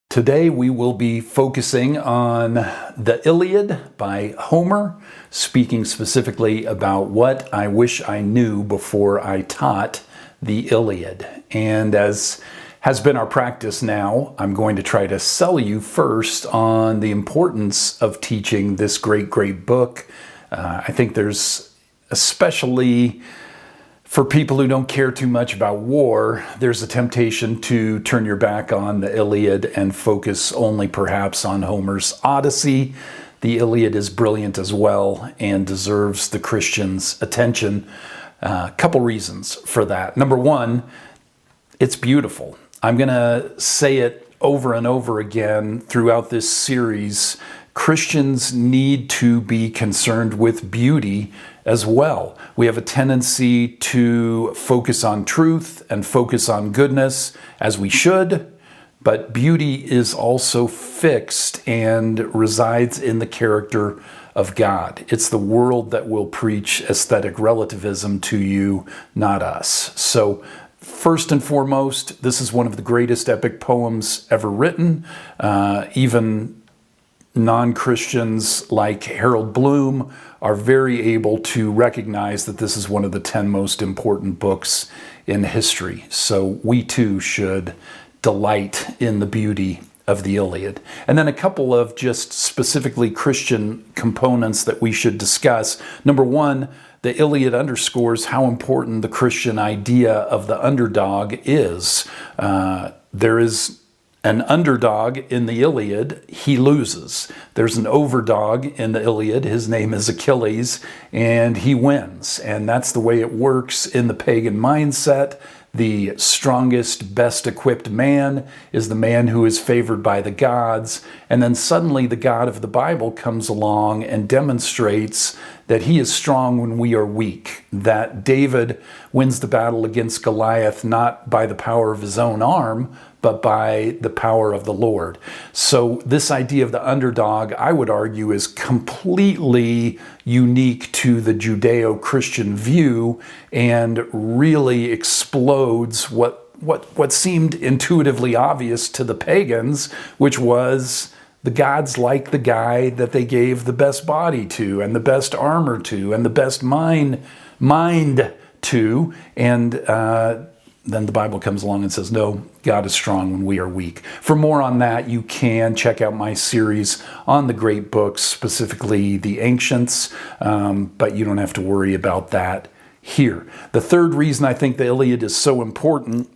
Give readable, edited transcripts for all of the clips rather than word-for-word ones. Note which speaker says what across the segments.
Speaker 1: Today we will be focusing on the Iliad by Homer, speaking specifically about what I wish I knew before I taught the Iliad. And as has been our practice now, I'm going to try to sell you first on the importance of teaching this great book. I think there's, especially for people who don't care too much about war, there's a temptation to turn your back on the Iliad and focus only perhaps on Homer's Odyssey. The Iliad is brilliant as well and deserves the Christian's attention. A couple reasons for that. Number one, it's beautiful. I'm going to say it over and over again throughout this series. Christians need to be concerned with beauty as well. We have a tendency to focus on truth and focus on goodness, as we should, but beauty is also fixed and resides in the character of God. It's the world that will preach aesthetic relativism to you, not us. So first and foremost, this is one of the greatest epic poems ever written. Even non-Christians like Harold Bloom are very able to recognize that this is one of the 10 most important books in history. So we too should delight in the beauty of the Iliad. And then a couple of just specifically Christian components that we should discuss. Number one, the Iliad underscores how important the Christian idea of the underdog is. There is an underdog in the Iliad, he loses. There's an overdog in the Iliad, his name is Achilles, and he wins. And that's the way it works in the pagan mindset. The strongest, best equipped man is the man who is favored by the gods. And then suddenly the God of the Bible comes along and demonstrates that he is strong when we are weak. That David wins the battle against Goliath not by the power of his own arm, but by the power of the Lord. So this idea of the underdog, I would argue, is completely unique to the Judeo-Christian view and really explodes what seemed intuitively obvious to the pagans, which was the gods like the guy that they gave the best body to and the best armor to and the best mind to. And then the Bible comes along and says, no, God is strong when we are weak. For more on that, you can check out my series on the great books, specifically the Ancients, but you don't have to worry about that here. The third reason I think the Iliad is so important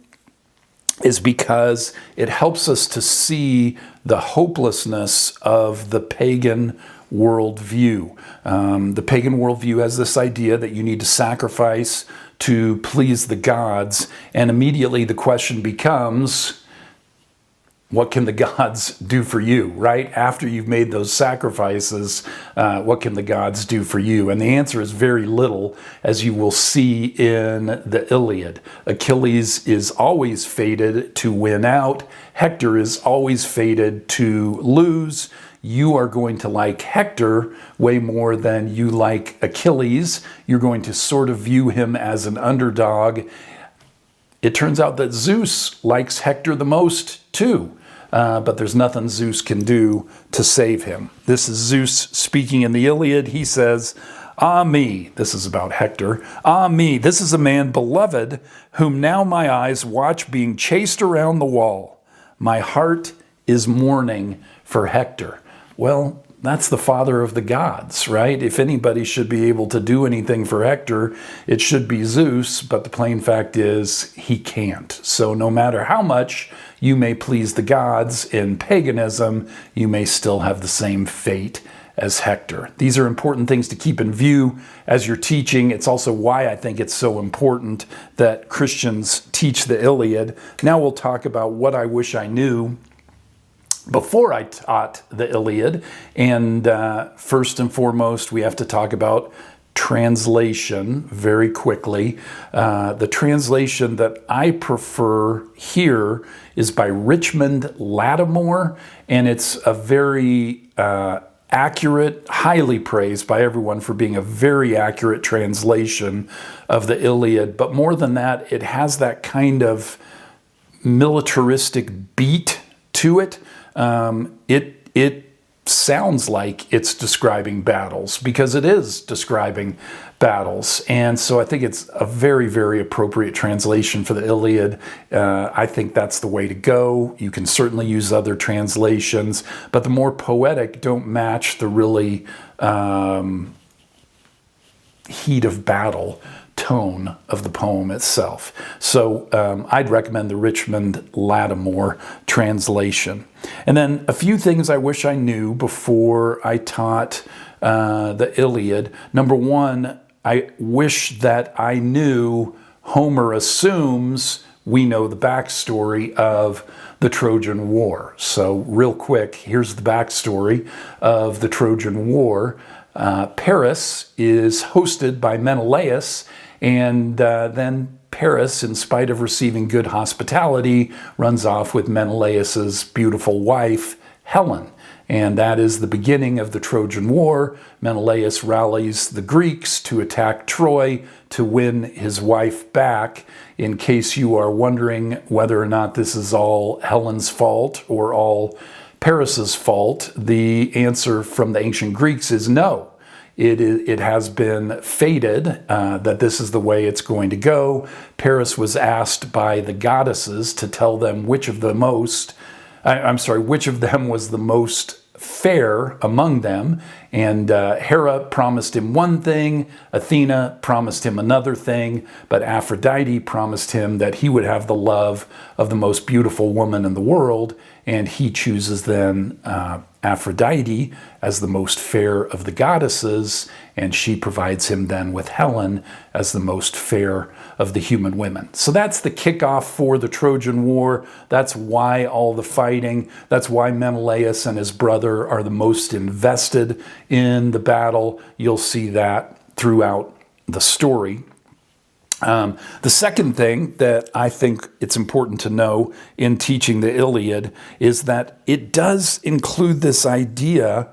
Speaker 1: is because it helps us to see the hopelessness of the pagan worldview. The pagan worldview has this idea that you need to sacrifice to please the gods, and immediately the question becomes, what can the gods do for you, right? After you've made those sacrifices, what can the gods do for you? And the answer is very little, as you will see in the Iliad. Achilles is always fated to win out. Hector is always fated to lose. You are going to like Hector way more than you like Achilles. You're going to sort of view him as an underdog. It turns out that Zeus likes Hector the most too. But there's nothing Zeus can do to save him. This is Zeus speaking in the Iliad. He says, "Ah me," this is about Hector, "ah me, this is a man beloved, whom now my eyes watch being chased around the wall. My heart is mourning for Hector." Well, that's the father of the gods, right? If anybody should be able to do anything for Hector, it should be Zeus, but the plain fact is he can't. So no matter how much you may please the gods in paganism, you may still have the same fate as Hector. These are important things to keep in view as you're teaching. It's also why I think it's so important that Christians teach the Iliad. Now we'll talk about what I wish I knew before I taught the Iliad. And first and foremost, we have to talk about translation very quickly. The translation that I prefer here is by Richmond Lattimore, and it's a very accurate, highly praised by everyone for being a very accurate translation of the Iliad. But more than that, it has that kind of militaristic beat to it. it sounds like it's describing battles, because it is describing battles. And so I think it's a very, very appropriate translation for the Iliad. I think that's the way to go. You can certainly use other translations, but the more poetic don't match the really heat of battle tone of the poem itself. So I'd recommend the Richmond Lattimore translation. And then a few things I wish I knew before I taught the Iliad. Number one, I wish that I knew Homer assumes we know the backstory of the Trojan War. So real quick, here's the backstory of the Trojan War. Paris is hosted by Menelaus, and then Paris, in spite of receiving good hospitality, runs off with Menelaus's beautiful wife, Helen. And that is the beginning of the Trojan War. Menelaus rallies the Greeks to attack Troy to win his wife back. In case you are wondering whether or not this is all Helen's fault or all Paris's fault, the answer from the ancient Greeks is no. It has been fated that this is the way it's going to go. Paris was asked by the goddesses to tell them which of them was the most fair among them. And Hera promised him one thing, Athena promised him another thing, but Aphrodite promised him that he would have the love of the most beautiful woman in the world, and he chooses then Aphrodite as the most fair of the goddesses, and she provides him then with Helen as the most fair of the human women. So that's the kickoff for the Trojan War. That's why all the fighting. That's why Menelaus and his brother are the most invested in the battle. You'll see that throughout the story. The second thing that I think it's important to know in teaching the Iliad is that it does include this idea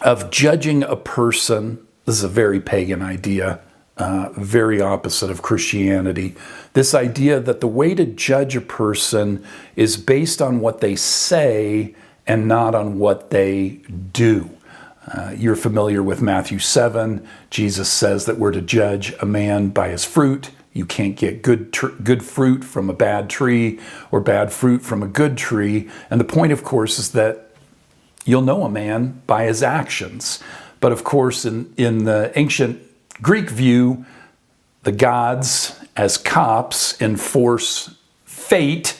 Speaker 1: of judging a person. This is a very pagan idea, very opposite of Christianity. This idea that the way to judge a person is based on what they say and not on what they do. You're familiar with Matthew 7. Jesus says that we're to judge a man by his fruit. You can't get good fruit from a bad tree or bad fruit from a good tree. And the point, of course, is that you'll know a man by his actions. But of course, in the ancient Greek view, the gods as cops enforce fate,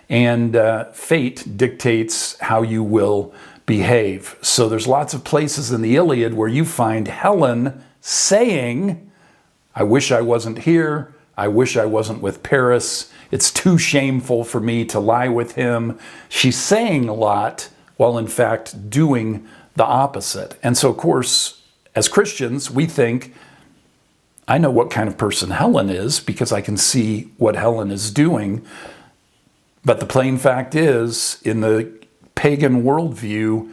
Speaker 1: and fate dictates how you will behave. So there's lots of places in the Iliad where you find Helen saying, I wish I wasn't here. I wish I wasn't with Paris. It's too shameful for me to lie with him. She's saying a lot while in fact doing the opposite. And so, of course, as Christians, we think, I know what kind of person Helen is because I can see what Helen is doing. But the plain fact is, in the pagan worldview,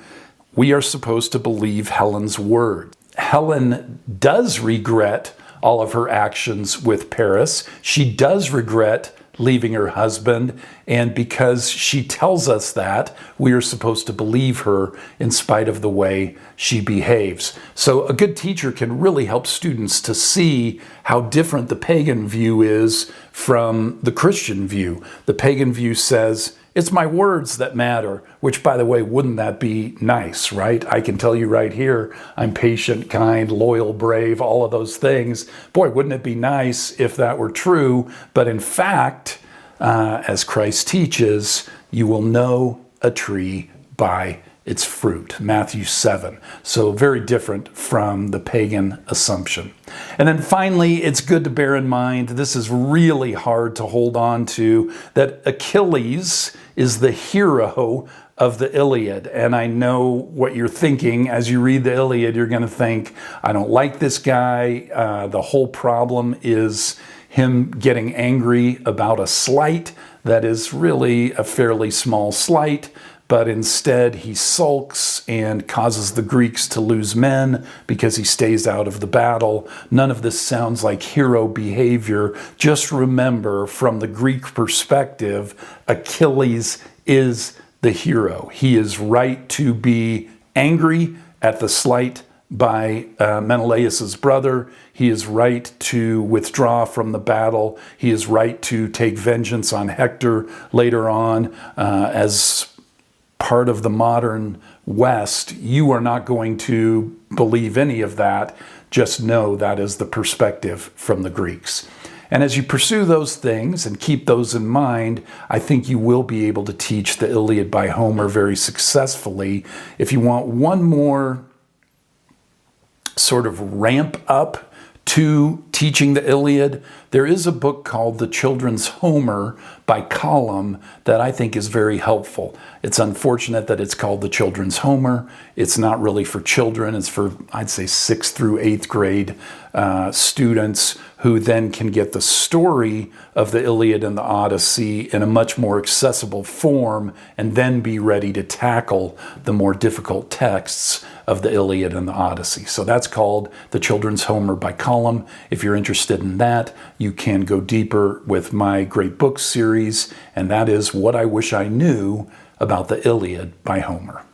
Speaker 1: we are supposed to believe Helen's word. Helen does regret all of her actions with Paris. She does regret leaving her husband, and because she tells us that, we are supposed to believe her in spite of the way she behaves. So a good teacher can really help students to see how different the pagan view is from the Christian view. The pagan view says, it's my words that matter, which, by the way, wouldn't that be nice, right? I can tell you right here, I'm patient, kind, loyal, brave, all of those things. Boy, wouldn't it be nice if that were true? But in fact, as Christ teaches, you will know a tree by its fruit. Matthew 7. So very different from the pagan assumption. And then finally, it's good to bear in mind, this is really hard to hold on to, that Achilles is the hero of the Iliad. And I know what you're thinking. As you read the Iliad, you're going to think, I don't like this guy. The whole problem is him getting angry about a slight that is really a fairly small slight. But instead he sulks and causes the Greeks to lose men because he stays out of the battle. None of this sounds like hero behavior. Just remember, from the Greek perspective, Achilles is the the hero. He is right to be angry at the slight by Menelaus's brother. He is right to withdraw from the battle. He is right to take vengeance on Hector later on. As part of the modern West, you are not going to believe any of that. Just know that is the perspective from the Greeks. And as you pursue those things and keep those in mind, I think you will be able to teach the Iliad by Homer very successfully. If you want one more sort of ramp up to teaching the Iliad, there is a book called The Children's Homer by Column that I think is very helpful. It's unfortunate that it's called The Children's Homer. It's not really for children. It's for, I'd say, 6th through 8th grade students who then can get the story of the Iliad and the Odyssey in a much more accessible form and then be ready to tackle the more difficult texts of the Iliad and the Odyssey. So that's called The Children's Homer by Column. If you're interested in that, you can go deeper with my Great Books series, and that is What I Wish I Knew About the Iliad by Homer.